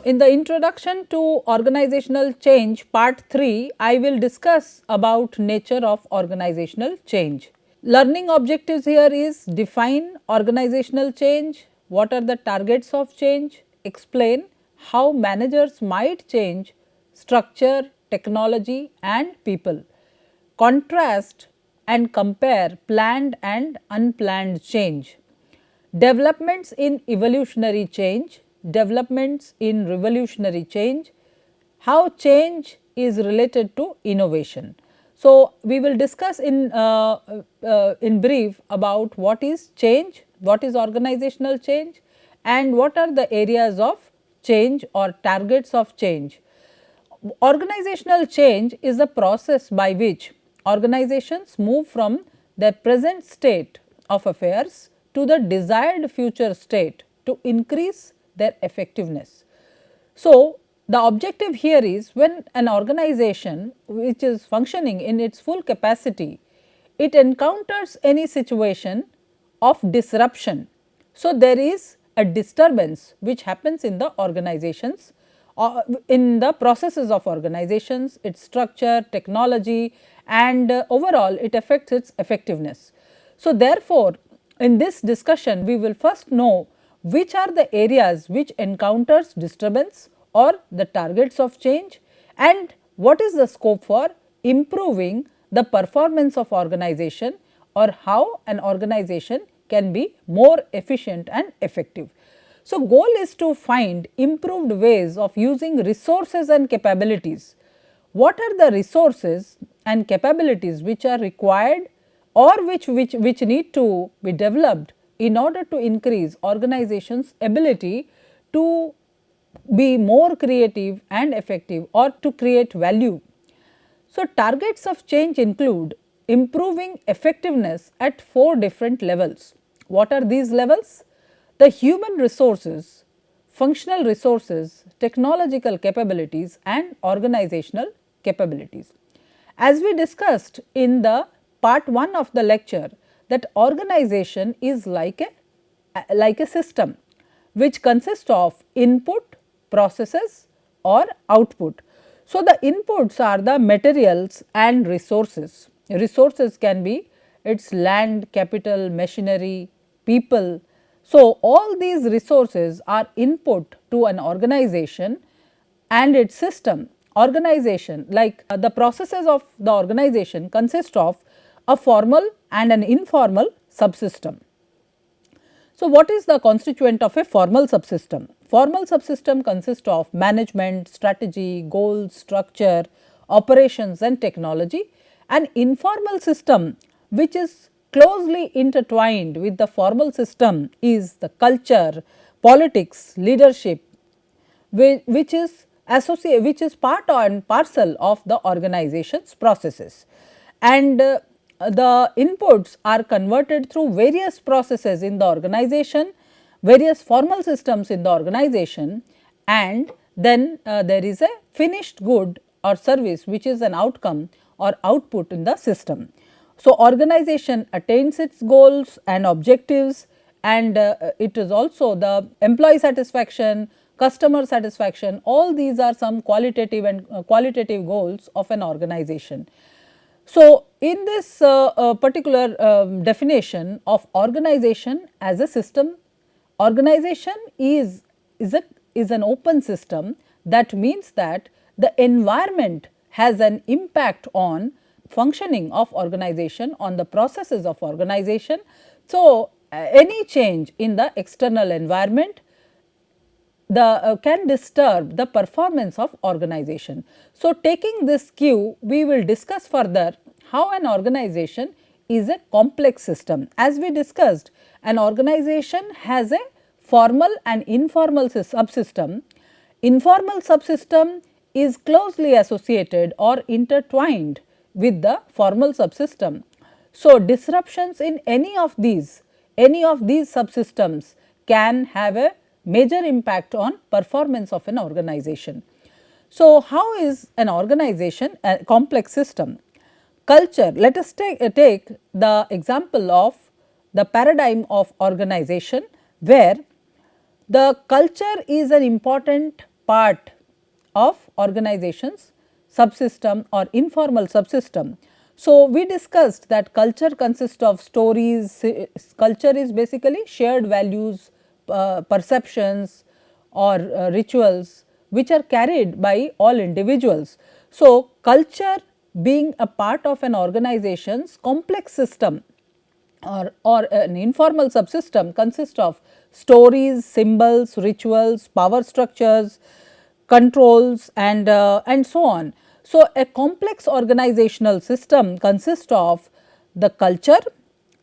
in the introduction to organizational change part 3, I will discuss about nature of organizational change. Learning objectives here is define organizational change, what are the targets of change, explain how managers might change structure, technology and people, contrast and compare planned and unplanned change, developments in evolutionary change, developments in revolutionary change, how change is related to innovation. So, we will discuss in brief about what is change, what is organizational change and what are the areas of change or targets of change. Organizational change is the process by which organizations move from their present state of affairs to the desired future state to increase their effectiveness. So, the objective here is when an organization which is functioning in its full capacity, it encounters any situation of disruption. So, there is a disturbance which happens in the organizations, in the processes of organizations, its structure, technology and overall it affects its effectiveness. So, therefore, in this discussion we will first know which are the areas which encounters disturbance or the targets of change and what is the scope for improving the performance of organization or how an organization can be more efficient and effective. So, goal is to find improved ways of using resources and capabilities. What are the resources and capabilities which are required or which need to be developed in order to increase organization's ability to be more creative and effective or to create value. So, targets of change include improving effectiveness at 4 different levels. What are these levels? The human resources, functional resources, technological capabilities and organizational capabilities. As we discussed in the part 1 of the lecture, that organization is like a system which consists of input, processes or output. So, the inputs are the materials and resources. Resources can be its land, capital, machinery, people. So, all these resources are input to an organization and its system. Organization like the processes of the organization consist of a formal and an informal subsystem. So, what is the constituent of a formal subsystem? Formal subsystem consists of management, strategy, goals, structure, operations and technology. An informal system which is closely intertwined with the formal system is the culture, politics, leadership, which is part and parcel of the organization's processes. And the inputs are converted through various processes in the organization, various formal systems in the organization and then there is a finished good or service which is an outcome or output in the system. So, organization attains its goals and objectives and it is also the employee satisfaction, customer satisfaction, all these are some qualitative and qualitative goals of an organization. So, in this particular definition of organization as a system, organization is an open system. That means that the environment has an impact on functioning of organization, on the processes of organization. So, any change in the external environment can disturb the performance of organization. So, taking this cue, we will discuss further how an organization is a complex system. As we discussed, an organization has a formal and informal subsystem. Informal subsystem is closely associated or intertwined with the formal subsystem. So, disruptions in any of these subsystems can have a major impact on performance of an organization. So, how is an organization a complex system? Culture, let us take the example of the paradigm of organization, where the culture is an important part of organization's subsystem or informal subsystem. So, we discussed that culture consists of stories, culture is basically shared values, perceptions or rituals which are carried by all individuals. So, culture being a part of an organization's complex system or an informal subsystem consists of stories, symbols, rituals, power structures, controls and so on. So, a complex organizational system consists of the culture,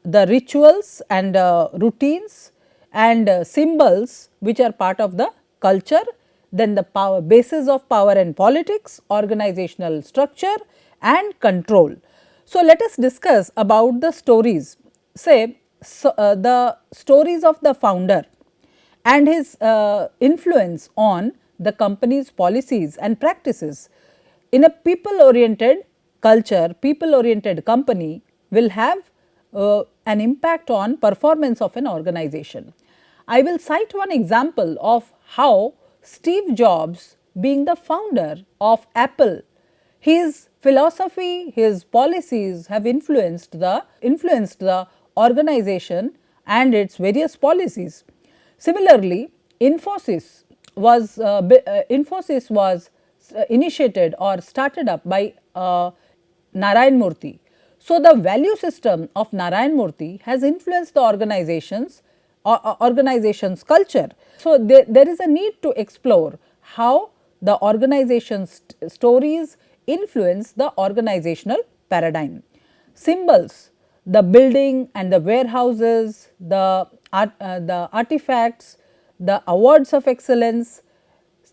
the rituals and routines and symbols which are part of the culture, then the power basis of power and politics, organizational structure and control. So, let us discuss about the stories, say the stories of the founder and his influence on the company's policies and practices. In a people oriented culture, people oriented company will have an impact on performance of an organization. I will cite one example of how Steve Jobs, being the founder of Apple, his philosophy, his policies have influenced the organization and its various policies. Similarly, Infosys was initiated or started up by Narayan Murthy. So, the value system of Narayan Murthy has influenced the organization's culture. So, there is a need to explore how the organization's stories influence the organizational paradigm. Symbols, the building and the warehouses, the artifacts, the awards of excellence,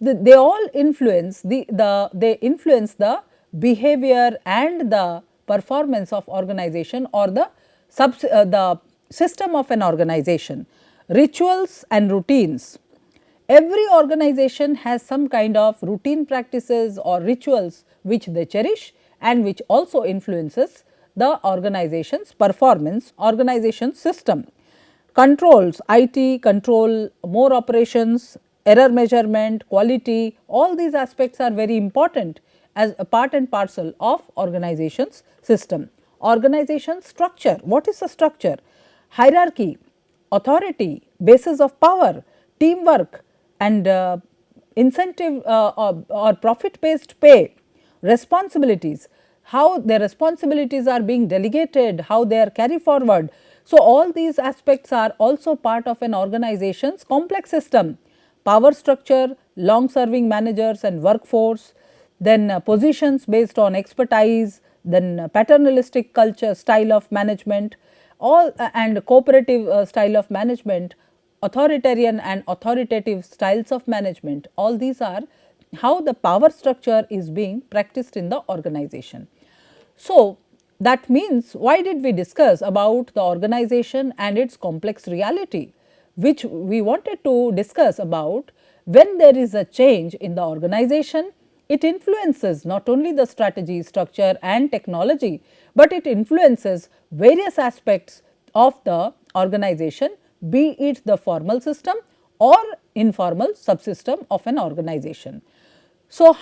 they all influence they influence the behavior and the performance of organization or the system of an organization. Rituals and routines, every organization has some kind of routine practices or rituals which they cherish and which also influences the organization's performance, organization system. Controls, IT control more operations, error measurement, quality, all these aspects are very important as a part and parcel of organization's system. Organization structure, what is the structure? Hierarchy, authority, basis of power, teamwork and incentive or profit based pay, responsibilities, how their responsibilities are being delegated, how they are carried forward. So, all these aspects are also part of an organization's complex system. Power structure, long serving managers and workforce, then positions based on expertise, then paternalistic culture, style of management, all and cooperative style of management, authoritarian and authoritative styles of management, all these are how the power structure is being practiced in the organization. So, that means why did we discuss about the organization and its complex reality, which we wanted to discuss about when there is a change in the organization, it influences not only the strategy, structure and technology, but it influences various aspects of the organization, be it the formal system or informal subsystem of an organization. So,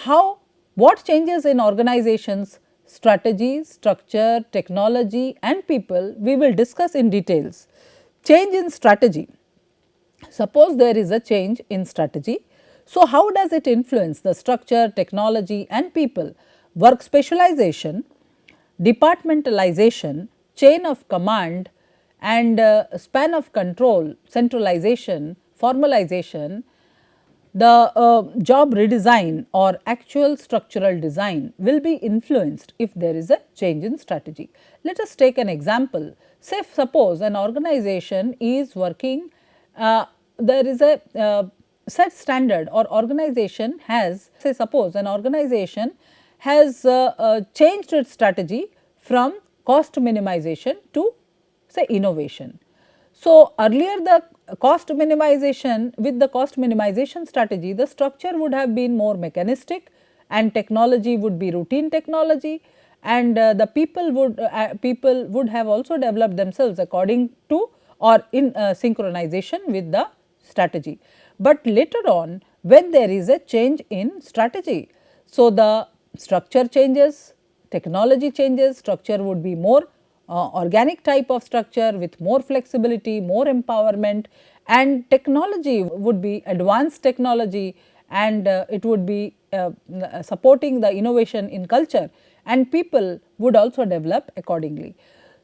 what changes in organizations, strategy, structure, technology and people we will discuss in details. Change in strategy. Suppose there is a change in strategy. So, how does it influence the structure, technology and people? Work specialization, departmentalization, chain of command and span of control, centralization, formalization, the job redesign or actual structural design will be influenced if there is a change in strategy. Let us take an example. Say suppose an organization is working, there is a set standard or organization has, say suppose an organization has changed its strategy from cost minimization to say innovation. So, earlier the cost minimization, with the cost minimization strategy, the structure would have been more mechanistic and technology would be routine technology and the people would have also developed themselves according to or in synchronization with the strategy. But later on when there is a change in strategy. So, the structure changes, technology changes, structure would be more organic type of structure with more flexibility, more empowerment, and technology would be advanced technology, and it would be supporting the innovation in culture, and people would also develop accordingly.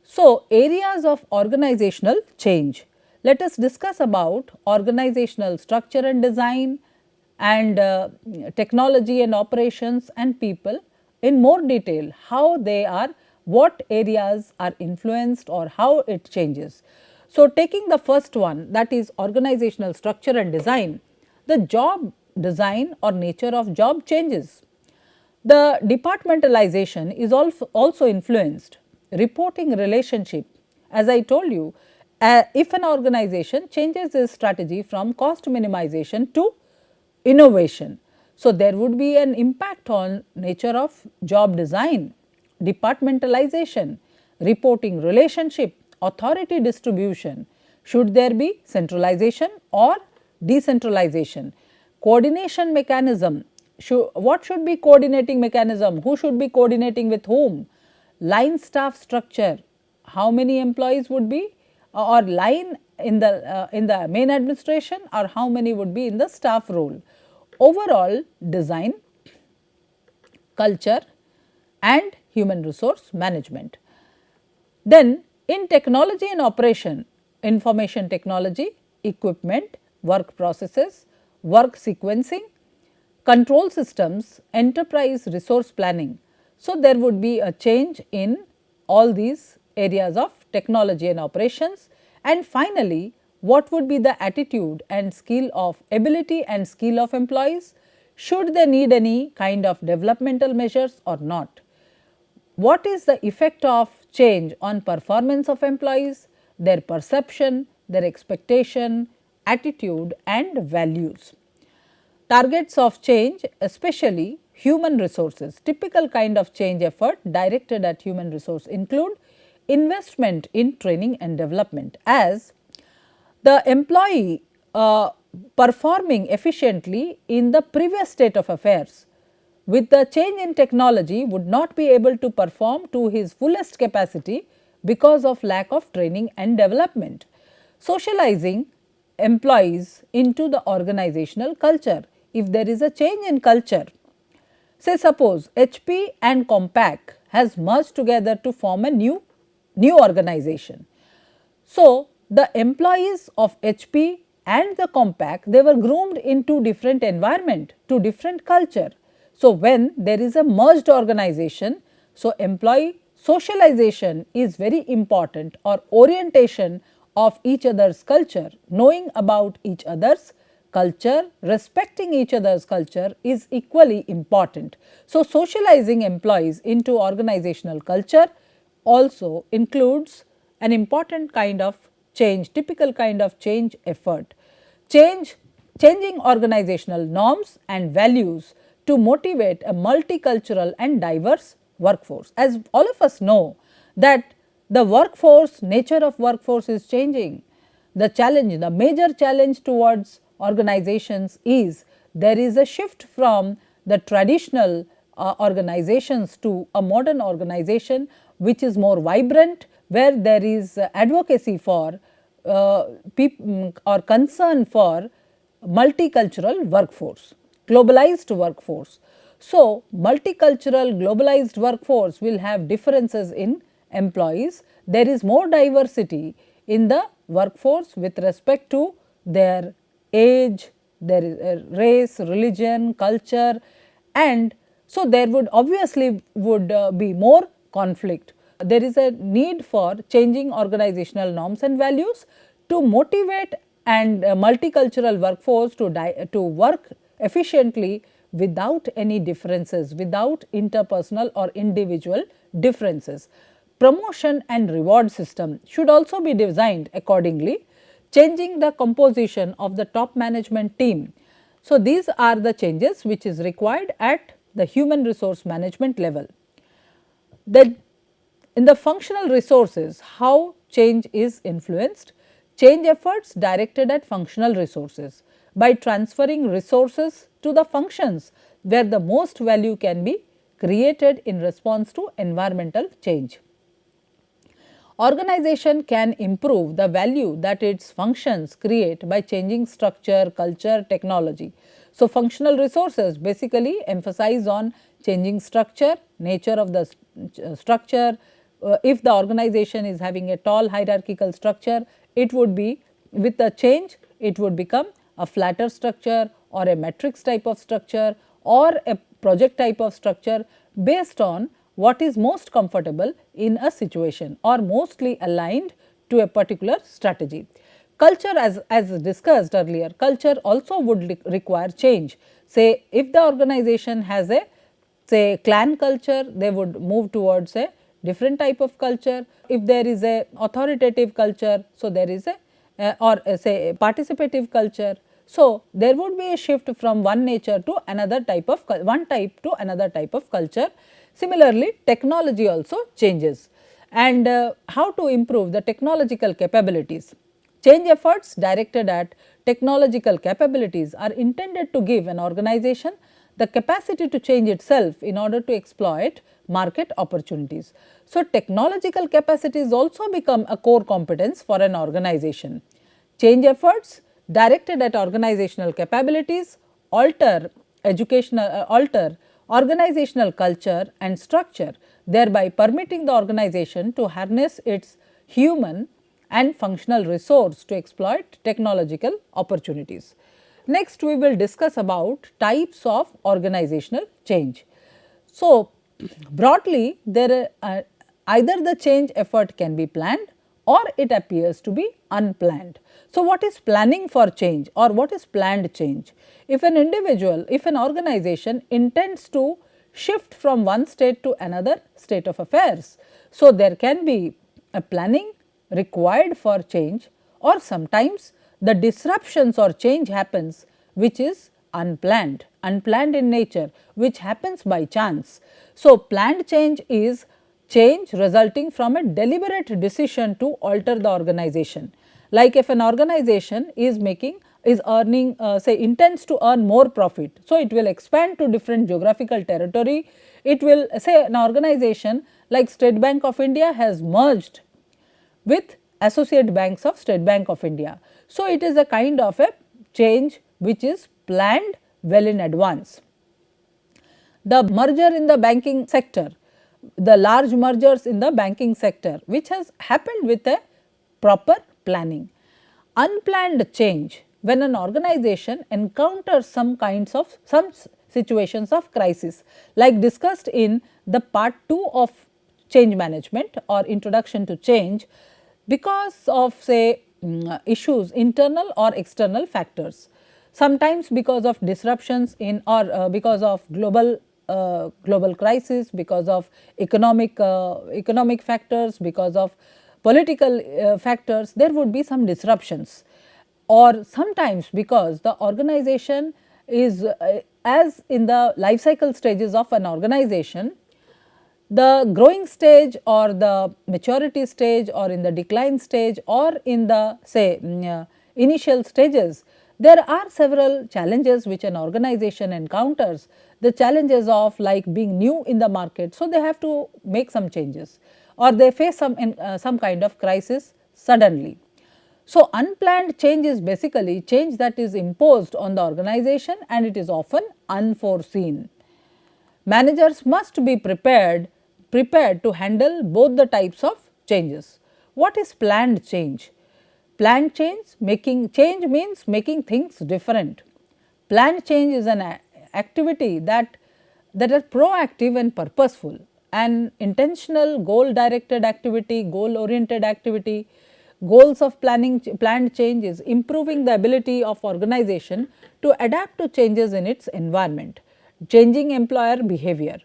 So, areas of organizational change. Let us discuss about organizational structure and design, and technology and operations and people in more detail, how they are, what areas are influenced or how it changes. So, taking the first one, that is organizational structure and design, the job design or nature of job changes. The departmentalization is also influenced. Reporting relationship, as I told you, if an organization changes its strategy from cost minimization to innovation, so there would be an impact on nature of job design, departmentalization, reporting relationship, authority distribution. Should there be centralization or decentralization? Coordination mechanism, what should be coordinating mechanism, who should be coordinating with whom? Line staff structure, how many employees would be, or line in the main administration, or how many would be in the staff role. Overall design, culture and human resource management. Then in technology and operation, information technology, equipment, work processes, work sequencing, control systems, enterprise resource planning. So, there would be a change in all these areas of technology and operations. And finally, what would be the attitude and skill of ability and skill of employees? Should they need any kind of developmental measures or not? What is the effect of change on performance of employees, their perception, their expectation, attitude and values? Targets of change, especially human resources. Typical kind of change effort directed at human resource include investment in training and development, as the employee performing efficiently in the previous state of affairs with the change in technology would not be able to perform to his fullest capacity because of lack of training and development. Socializing employees into the organizational culture. If there is a change in culture, say suppose HP and Compaq has merged together to form a new organization. So, the employees of HP and the Compaq, they were groomed into different environment, to different culture. So, when there is a merged organization, so employee socialization is very important, or orientation of each other's culture, knowing about each other's culture, respecting each other's culture is equally important. So, socializing employees into organizational culture also includes an important kind of change, typical kind of change effort. Changing organizational norms and values to motivate a multicultural and diverse workforce. As all of us know that the workforce, nature of workforce is changing. The challenge, the major challenge towards organizations is there is a shift from the traditional organizations to a modern organization which is more vibrant, where there is advocacy for or concern for multicultural workforce, globalized workforce. So, multicultural globalized workforce will have differences in employees. There is more diversity in the workforce with respect to their age, their race, religion, culture, and so there would obviously be more conflict. There is a need for changing organizational norms and values to motivate and multicultural workforce to work efficiently without any differences, without interpersonal or individual differences. Promotion and reward system should also be designed accordingly, changing the composition of the top management team. So, these are the changes which is required at the human resource management level. In the functional resources, how change is influenced? Change efforts directed at functional resources. by transferring resources to the functions where the most value can be created in response to environmental change. Organization can improve the value that its functions create by changing structure, culture, technology. So, functional resources basically emphasize on changing structure, nature of the structure. If the organization is having a tall hierarchical structure, it would be, with the change, it would become a flatter structure or a matrix type of structure or a project type of structure based on what is most comfortable in a situation or mostly aligned to a particular strategy. Culture, as discussed earlier, culture also would require change. Say if the organization has a, say, clan culture, they would move towards a different type of culture. If there is a authoritative culture, so there is a or say a participative culture. So, there would be a shift from one nature to another type of one type to another type of culture. Similarly, technology also changes, and how to improve the technological capabilities. Change efforts directed at technological capabilities are intended to give an organization the capacity to change itself in order to exploit market opportunities. So, technological capacities also become a core competence for an organization. Change efforts directed at organizational capabilities alter organizational culture and structure, thereby permitting the organization to harness its human and functional resource to exploit technological opportunities. Next, we will discuss about types of organizational change. So, broadly, there either the change effort can be planned or it appears to be unplanned. So, what is planning for change or what is planned change? If an individual, if an organization intends to shift from one state to another state of affairs, so there can be a planning required for change, or sometimes the disruptions or change happens which is unplanned in nature, which happens by chance. So, planned change is change resulting from a deliberate decision to alter the organization. Like if an organization is earning, say, intends to earn more profit, so it will expand to different geographical territory. It will, say, an organization like State Bank of India has merged with associate banks of State Bank of India. So, it is a kind of a change which is planned well in advance. The merger in the banking sector, the large mergers in the banking sector, which has happened with a proper planning. Unplanned change, when an organization encounters some situations of crisis, like discussed in the part 2 of change management or introduction to change, because of, say, issues, internal or external factors. Sometimes because of disruptions in, or because of global crisis, because of economic factors, because of political factors, there would be some disruptions, or sometimes because the organization is, as in the life cycle stages of an organization, the growing stage or the maturity stage or in the decline stage or in the, say, initial stages, there are several challenges which an organization encounters. The challenges of like being new in the market, so they have to make some changes, or they face some kind of crisis suddenly. So, unplanned change is basically change that is imposed on the organization and it is often unforeseen. Managers must be prepared to handle both the types of changes. What is planned change? Planned change means making things different. Planned change is an activity that are proactive and purposeful, an intentional goal directed activity, goal oriented activity. Goals of planned change is improving the ability of organization to adapt to changes in its environment, changing employer behavior.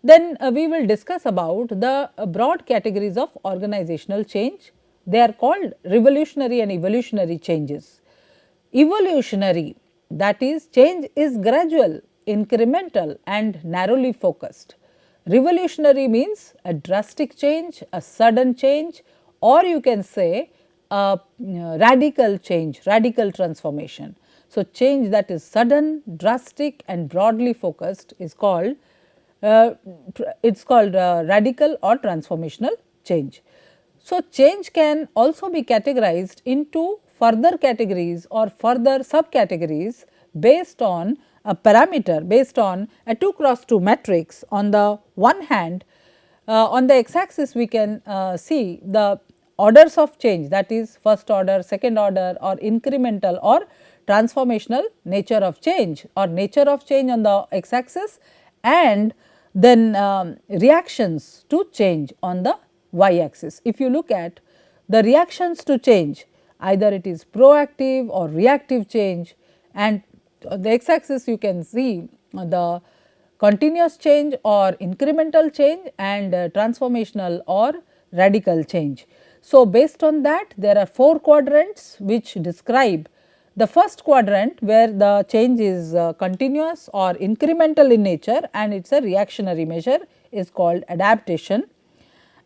Then we will discuss about the broad categories of organizational change. They are called revolutionary and evolutionary changes. Evolutionary, that is, change is gradual, incremental and narrowly focused. Revolutionary means a drastic change, a sudden change, or you can say a radical change, radical transformation. So, change that is sudden, drastic and broadly focused is called uh, radical or transformational change. So, change can also be categorized into further categories or further subcategories based on a parameter, based on a 2 cross 2 matrix. On the one hand, on the x axis we can see the orders of change, that is first order, second order or incremental or transformational nature of change or nature of change on the x axis, and then reactions to change on the y axis. If you look at the reactions to change, either it is proactive or reactive change, and on the x axis you can see the continuous change or incremental change and transformational or radical change. So, based on that there are 4 quadrants which describe the first quadrant, where the change is continuous or incremental in nature and it is a reactionary measure, is called adaptation,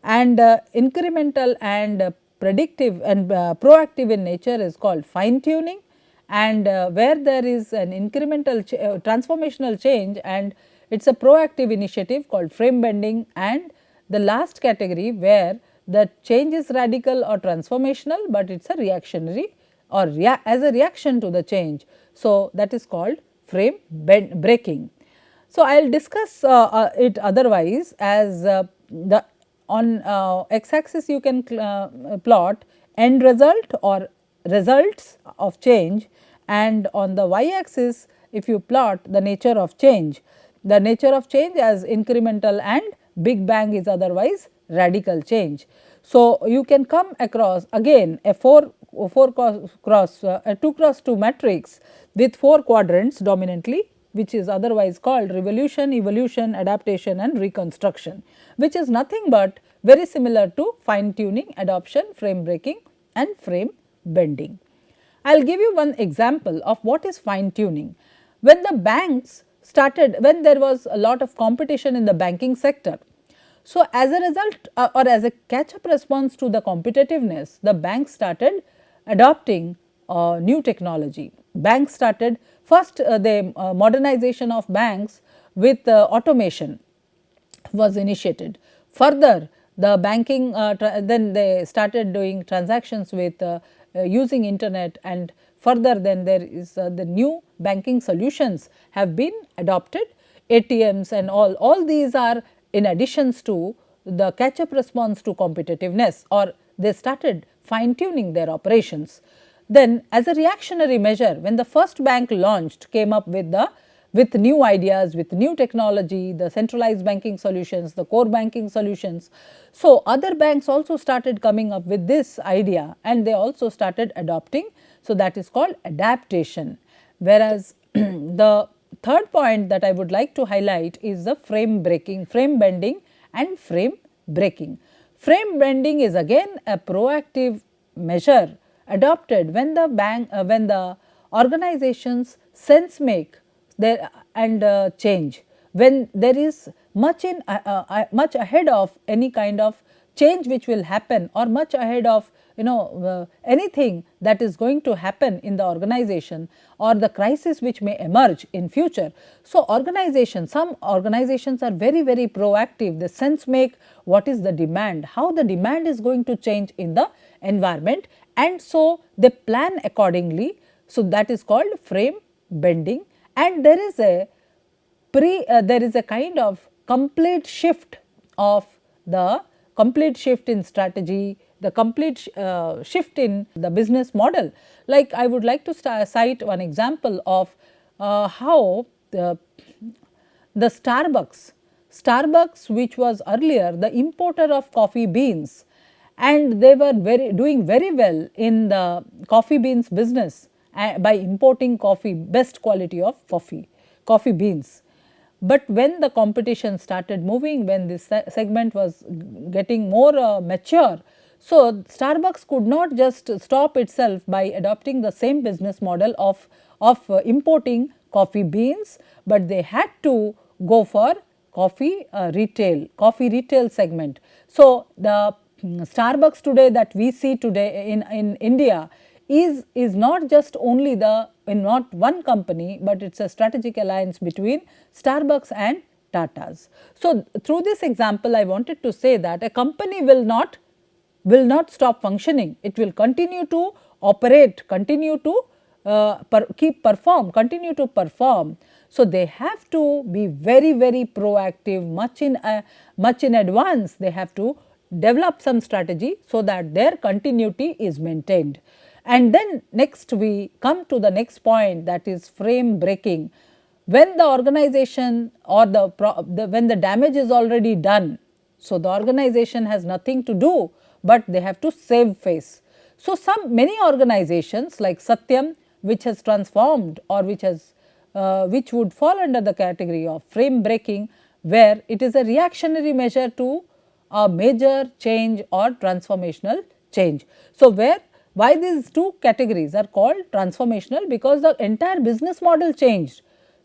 and incremental and predictive and proactive in nature is called fine tuning, and where there is an incremental transformational change and it is a proactive initiative called frame bending, and the last category where the change is radical or transformational, but it is a reactionary or as a reaction to the change. So, that is called frame breaking. So, I will discuss it otherwise as the on x axis you can plot end result or results of change, and on the y axis if you plot the nature of change. The nature of change as incremental and big bang is otherwise radical change. So, you can come across again a 2 cross 2 matrix with 4 quadrants dominantly, which is otherwise called revolution, evolution, adaptation and reconstruction, which is nothing but very similar to fine tuning, adoption, frame breaking and frame bending. I will give you one example of what is fine tuning. When the banks started, when there was a lot of competition in the banking sector, so as a result or as a catch up response to the competitiveness, the banks started adopting new technology. Banks started first the modernization of banks with automation was initiated. Further, the banking then they started doing transactions with using internet, and further then there is the new banking solutions have been adopted, ATMs and all these are in additions to the catch up response to competitiveness, or they started fine tuning their operations. Then as a reactionary measure, when the first bank launched, came up with new ideas, with new technology, the centralized banking solutions, the core banking solutions. So, other banks also started coming up with this idea and they also started adopting. So, that is called adaptation. Whereas, the third point that I would like to highlight is the frame breaking, frame bending and frame breaking. Frame bending is again a proactive measure adopted when the organizations sense make there and change, when there is much much ahead of any kind of change which will happen, or much ahead of anything that is going to happen in the organization, or the crisis which may emerge in future. So, some organizations are very proactive, they sense make what is the demand, how the demand is going to change in the environment, and so they plan accordingly. So, that is called frame bending, and there is a kind of complete shift in strategy, the complete shift in the business model. Like I would like to cite one example of how the Starbucks, which was earlier the importer of coffee beans, and they were doing very well in the coffee beans business by importing best quality of coffee beans. But when the competition started moving, when this segment was getting more mature, so Starbucks could not just stop itself by adopting the same business model of importing coffee beans, but they had to go for coffee retail segment. So, the Starbucks today that we see today in India is not just only the in not one company, but it is a strategic alliance between Starbucks and Tata's. So, through this example I wanted to say that a company will not stop functioning, it will continue to operate, continue to continue to perform. So, they have to be very proactive, much in advance. They have to develop some strategy so that their continuity is maintained. And then next we come to the next point, that is frame breaking. When the organization or when the damage is already done, so the organization has nothing to do, but they have to save face. So, many organizations like Satyam, which has transformed or which would fall under the category of frame breaking, where it is a reactionary measure to a major change or transformational change. So, why these two categories are called transformational? Because the entire business model changed.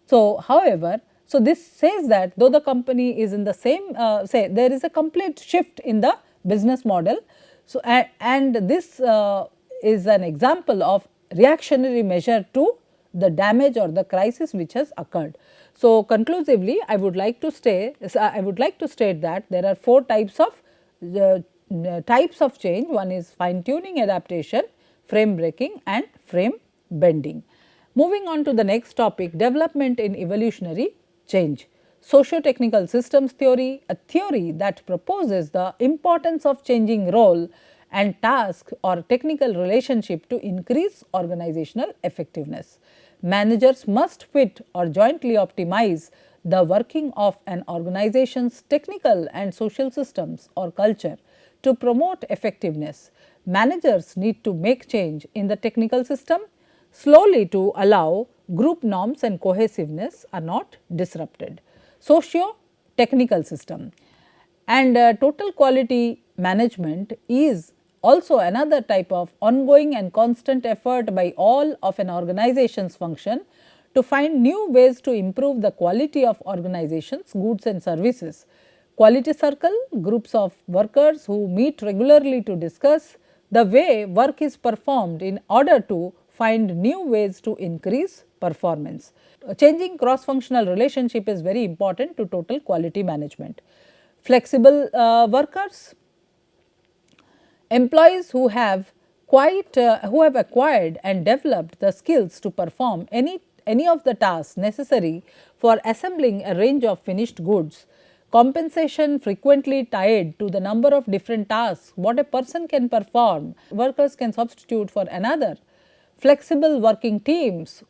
So, however, so this says that though the company is in the same say there is a complete shift in the business model. So, and this is an example of reactionary measure to the damage or the crisis which has occurred. So, conclusively I would like to state that there are four types of change. One is fine tuning, adaptation, frame breaking and frame bending. Moving on to the next topic, development in evolutionary change. Socio-technical systems theory, a theory that proposes the importance of changing role and task or technical relationship to increase organizational effectiveness. Managers must fit or jointly optimize the working of an organization's technical and social systems or culture to promote effectiveness. Managers need to make change in the technical system slowly to allow group norms and cohesiveness are not disrupted. Socio-technical system and total quality management is also another type of ongoing and constant effort by all of an organization's function to find new ways to improve the quality of organization's goods and services. Quality circle, groups of workers who meet regularly to discuss the way work is performed in order to find new ways to increase performance. Changing cross-functional relationship is very important to total quality management. Flexible workers, employees who have acquired and developed the skills to perform any of the tasks necessary for assembling a range of finished goods. Compensation frequently tied to the number of different tasks what a person can perform, workers can substitute for another. Flexible working teams,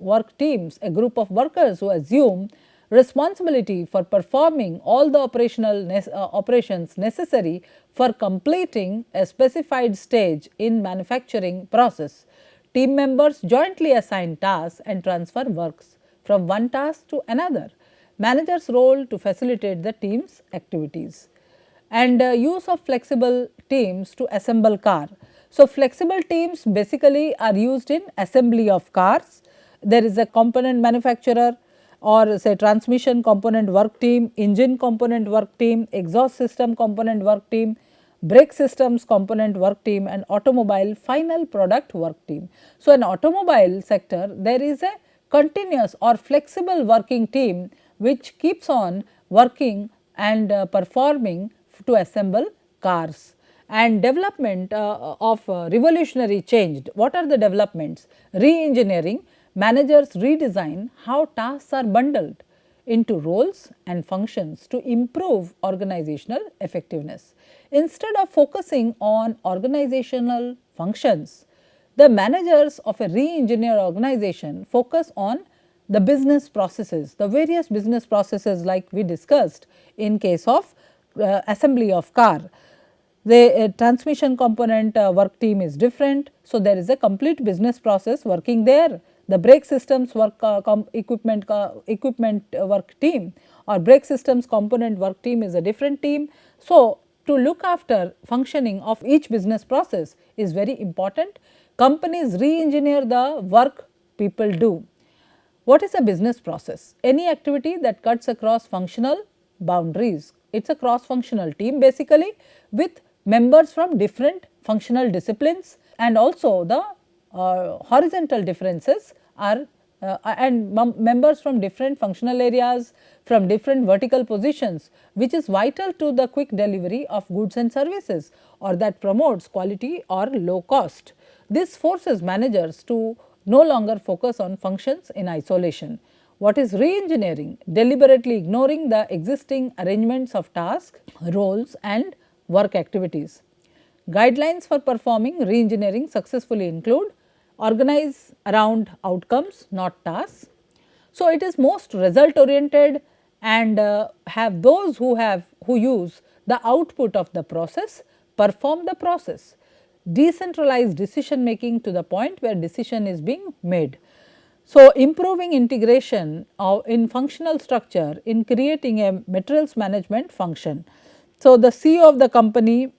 a group of workers who assume responsibility for performing all the operations necessary for completing a specified stage in manufacturing process. Team members jointly assign tasks and transfer works from one task to another. Manager's role to facilitate the team's activities and use of flexible teams to assemble car. So, flexible teams basically are used in assembly of cars. There is a component manufacturer or say transmission component work team, engine component work team, exhaust system component work team, brake systems component work team and automobile final product work team. So, in automobile sector there is a continuous or flexible working team which keeps on working and performing to assemble cars. And development of revolutionary change. What are the developments? Re-engineering, managers redesign how tasks are bundled into roles and functions to improve organizational effectiveness. Instead of focusing on organizational functions, the managers of a re-engineered organization focus on the business processes, the various business processes like we discussed in case of assembly of car. The transmission component work team is different. So, there is a complete business process working there. The brake systems equipment work team or brake systems component work team is a different team. So, to look after functioning of each business process is very important. Companies re-engineer the work people do. What is a business process? Any activity that cuts across functional boundaries. It is a cross-functional team basically with members from different functional disciplines and also the horizontal differences are and members from different functional areas, from different vertical positions, which is vital to the quick delivery of goods and services, or that promotes quality or low cost. This forces managers to no longer focus on functions in isolation. What is re-engineering? Deliberately ignoring the existing arrangements of tasks, roles and work activities. Guidelines for performing re-engineering successfully include: organize around outcomes, not tasks. So, it is most result oriented and have those who use the output of the process perform the process. Decentralize decision making to the point where decision is being made. So, improving integration in functional structure in creating a materials management function. So, the CEO of the company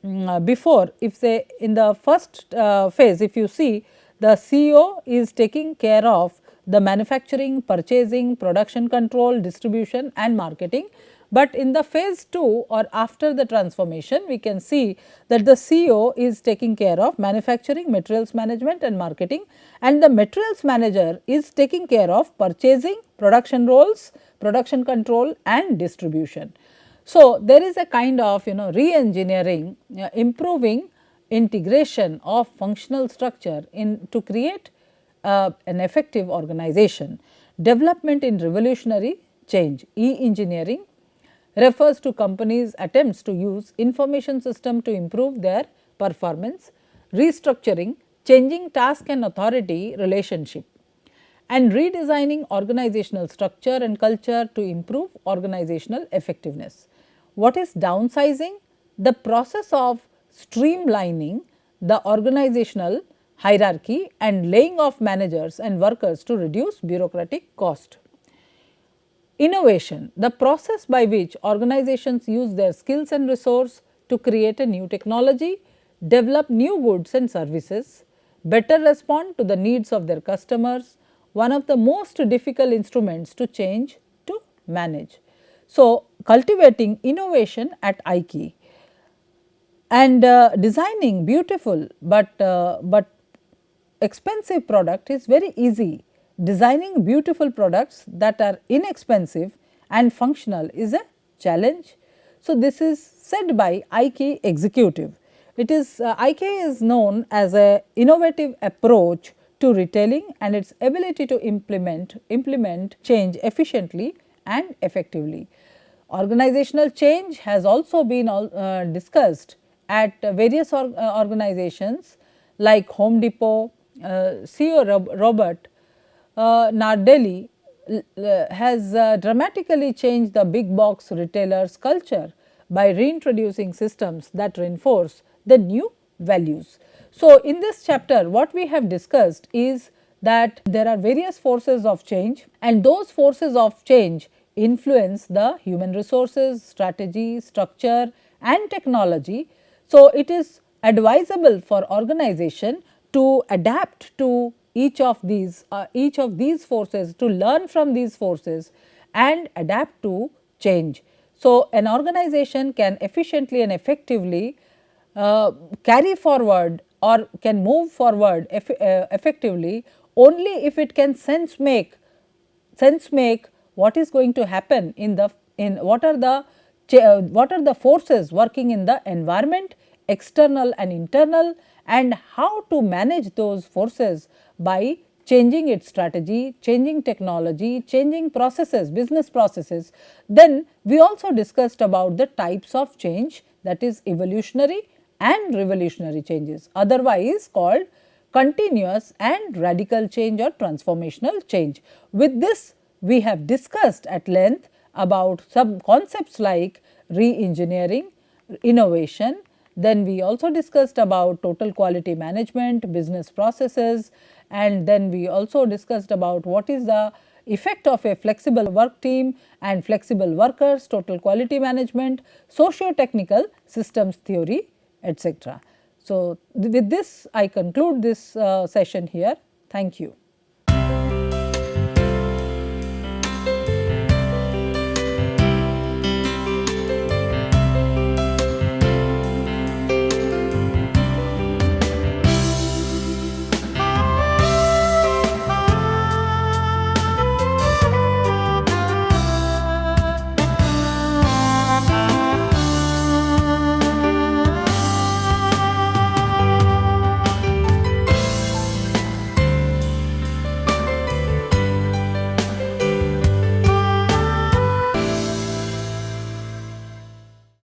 before, if say in the first phase, if you see, the CEO is taking care of the manufacturing, purchasing, production control, distribution and marketing. But in the phase 2 or after the transformation, we can see that the CEO is taking care of manufacturing, materials management and marketing, and the materials manager is taking care of purchasing, production roles, production control and distribution. So, there is a kind of re-engineering, improving integration of functional structure in to create an effective organization. Development in revolutionary change, e-engineering refers to companies' attempts to use information system to improve their performance, restructuring, changing task and authority relationship, and redesigning organizational structure and culture to improve organizational effectiveness. What is downsizing? The process of streamlining the organizational hierarchy and laying off managers and workers to reduce bureaucratic cost. Innovation, the process by which organizations use their skills and resource to create a new technology, develop new goods and services, better respond to the needs of their customers, one of the most difficult instruments to change to manage. So, cultivating innovation at IKEA and designing beautiful but expensive product is very easy. Designing beautiful products that are inexpensive and functional is a challenge. So, this is said by IKEA executive. It is IKEA is known as a innovative approach to retailing and its ability to implement change efficiently and effectively. Organizational change has also been discussed at various organizations like Home Depot. CEO Robert Nardelli has dramatically changed the big box retailers culture by reintroducing systems that reinforce the new values. So, in this chapter what we have discussed is that there are various forces of change and those forces of change influence the human resources, strategy, structure and technology. So, it is advisable for organization to adapt to each of these forces, to learn from these forces and adapt to change. So, an organization can efficiently and effectively carry forward or can move forward effectively only if it can sense make what is going to happen in what are the forces working in the environment, external and internal, and how to manage those forces by changing its strategy, changing technology, changing processes, business processes. Then we also discussed about the types of change, that is evolutionary and revolutionary changes, otherwise called continuous and radical change or transformational change. With this, we have discussed at length about some concepts like re-engineering, innovation. Then we also discussed about total quality management, business processes, and then we also discussed about what is the effect of a flexible work team and flexible workers, total quality management, socio-technical systems theory, etc. So, with this I conclude this session here. Thank you.